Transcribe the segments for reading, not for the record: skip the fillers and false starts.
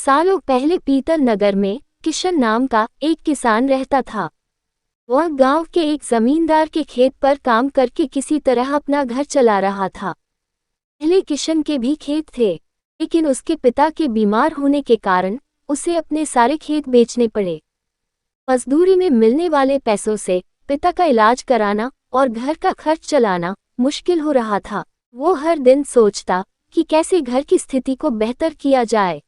सालों पहले पीतल नगर में किशन नाम का एक किसान रहता था। वह गांव के एक जमींदार के खेत पर काम करके किसी तरह अपना घर चला रहा था। पहले किशन के भी खेत थे, लेकिन उसके पिता के बीमार होने के कारण उसे अपने सारे खेत बेचने पड़े। मजदूरी में मिलने वाले पैसों से पिता का इलाज कराना और घर का खर्च चलाना मुश्किल हो रहा था। वो हर दिन सोचता कि कैसे घर की स्थिति को बेहतर किया जाए।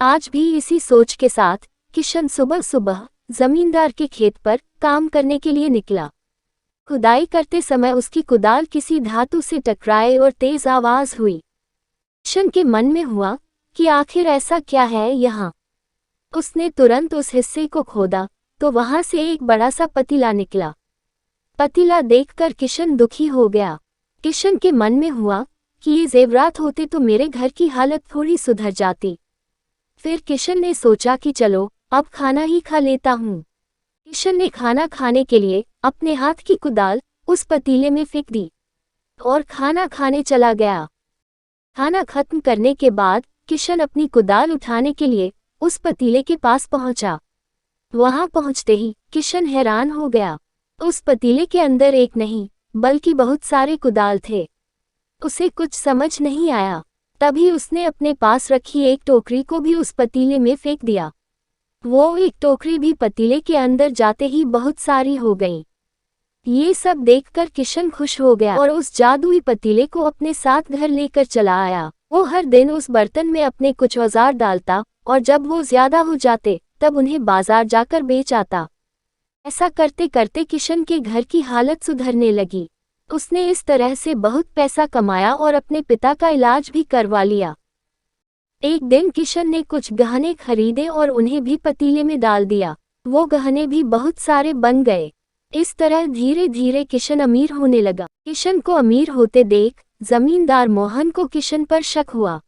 आज भी इसी सोच के साथ किशन सुबह सुबह जमींदार के खेत पर काम करने के लिए निकला। खुदाई करते समय उसकी कुदाल किसी धातु से टकराए और तेज आवाज हुई। किशन के मन में हुआ कि आखिर ऐसा क्या है यहाँ। उसने तुरंत उस हिस्से को खोदा तो वहां से एक बड़ा सा पतीला निकला। पतीला देखकर किशन दुखी हो गया। किशन के मन में हुआ कि ये जेवरात होते तो मेरे घर की हालत थोड़ी सुधर जाती। फिर किशन ने सोचा कि चलो अब खाना ही खा लेता हूँ। किशन ने खाना खाने के लिए अपने हाथ की कुदाल उस पतीले में फेंक दी और खाना खाने चला गया। खाना खत्म करने के बाद किशन अपनी कुदाल उठाने के लिए उस पतीले के पास पहुंचा। वहां पहुंचते ही किशन हैरान हो गया। उस पतीले के अंदर एक नहीं बल्कि बहुत सारे कुदाल थे। उसे कुछ समझ नहीं आया। तभी उसने अपने पास रखी एक टोकरी को भी उस पतीले में फेंक दिया। वो एक टोकरी भी पतीले के अंदर जाते ही बहुत सारी हो गई। ये सब देखकर किशन खुश हो गया और उस जादुई पतीले को अपने साथ घर लेकर चला आया। वो हर दिन उस बर्तन में अपने कुछ औजार डालता और जब वो ज्यादा हो जाते तब उन्हें बाजार जाकर बेच आता। ऐसा करते करते किशन के घर की हालत सुधरने लगी। उसने इस तरह से बहुत पैसा कमाया और अपने पिता का इलाज भी करवा लिया। एक दिन किशन ने कुछ गहने खरीदे और उन्हें भी पतीले में डाल दिया। वो गहने भी बहुत सारे बन गए। इस तरह धीरे धीरे किशन अमीर होने लगा। किशन को अमीर होते देख जमींदार मोहन को किशन पर शक हुआ।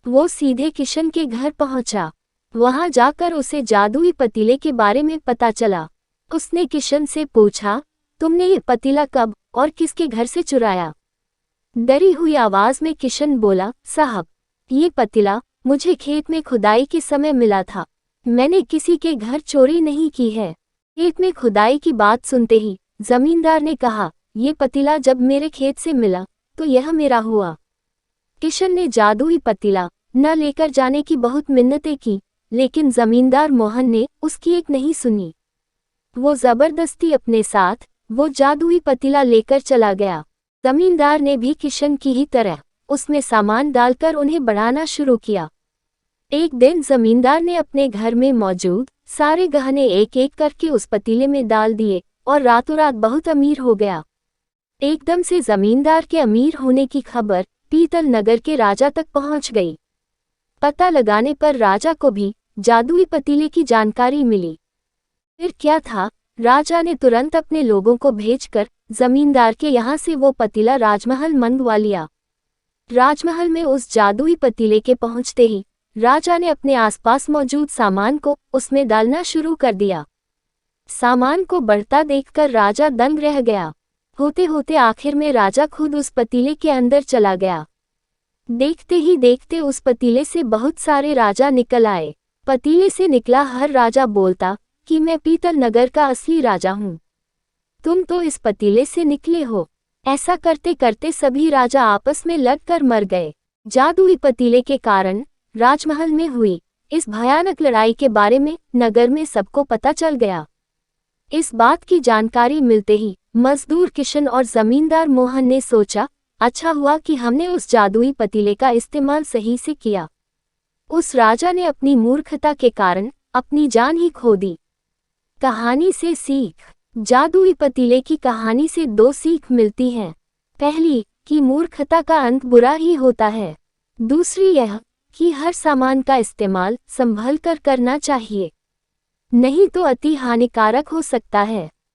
वो सीधे किशन के घर पहुंचा। वहां जाकर उसे जादुई पतीले के बारे में पता चला। उसने किशन से पूछा, तुमने ये पतीला कब और किसके घर से चुराया? डरी हुई आवाज में किशन बोला, साहब, ये पतीला मुझे खेत में खुदाई के समय मिला था। मैंने किसी के घर चोरी नहीं की है। खेत में खुदाई की बात सुनते ही जमींदार ने कहा, ये पतीला जब मेरे खेत से मिला तो यह मेरा हुआ। किशन ने जादुई पतीला न लेकर जाने की बहुत मिन्नतें की, लेकिन जमींदार मोहन ने उसकी एक नहीं सुनी। वो जबरदस्ती अपने साथ वो जादुई पतीला लेकर चला गया। जमींदार ने भी किशन की ही तरह उसमें सामान डालकर उन्हें बढ़ाना शुरू किया। एक दिन जमींदार ने अपने घर में मौजूद सारे गहने एक एक करके उस पतीले में डाल दिए और रातों रात बहुत अमीर हो गया। एकदम से जमींदार के अमीर होने की खबर पीतल नगर के राजा तक पहुंच गई। पता लगाने पर राजा को भी जादुई पतीले की जानकारी मिली। फिर क्या था, राजा ने तुरंत अपने लोगों को भेजकर जमींदार के यहाँ से वो पतीला राजमहल मंगवा लिया। राजमहल में उस जादुई पतीले के पहुंचते ही राजा ने अपने आसपास मौजूद सामान को उसमें डालना शुरू कर दिया। सामान को बढ़ता देखकर राजा दंग रह गया। होते होते आखिर में राजा खुद उस पतीले के अंदर चला गया। देखते ही देखते उस पतीले से बहुत सारे राजा निकल आए। पतीले से निकला हर राजा बोलता कि मैं पीतल नगर का असली राजा हूँ। तुम तो इस पतीले से निकले हो। ऐसा करते करते सभी राजा आपस में लड़कर मर गए। जादुई पतीले के कारण राजमहल में हुई इस भयानक लड़ाई के बारे में नगर में सबको पता चल गया। इस बात की जानकारी मिलते ही मजदूर किशन और जमींदार मोहन ने सोचा, अच्छा हुआ कि हमने उस जादुई पतीले का इस्तेमाल सही से किया। उस राजा ने अपनी मूर्खता के कारण अपनी जान ही खो दी। कहानी से सीख। जादुई पतीले की कहानी से दो सीख मिलती हैं। पहली कि मूर्खता का अंत बुरा ही होता है। दूसरी यह कि हर सामान का इस्तेमाल संभल कर करना चाहिए, नहीं तो अति हानिकारक हो सकता है।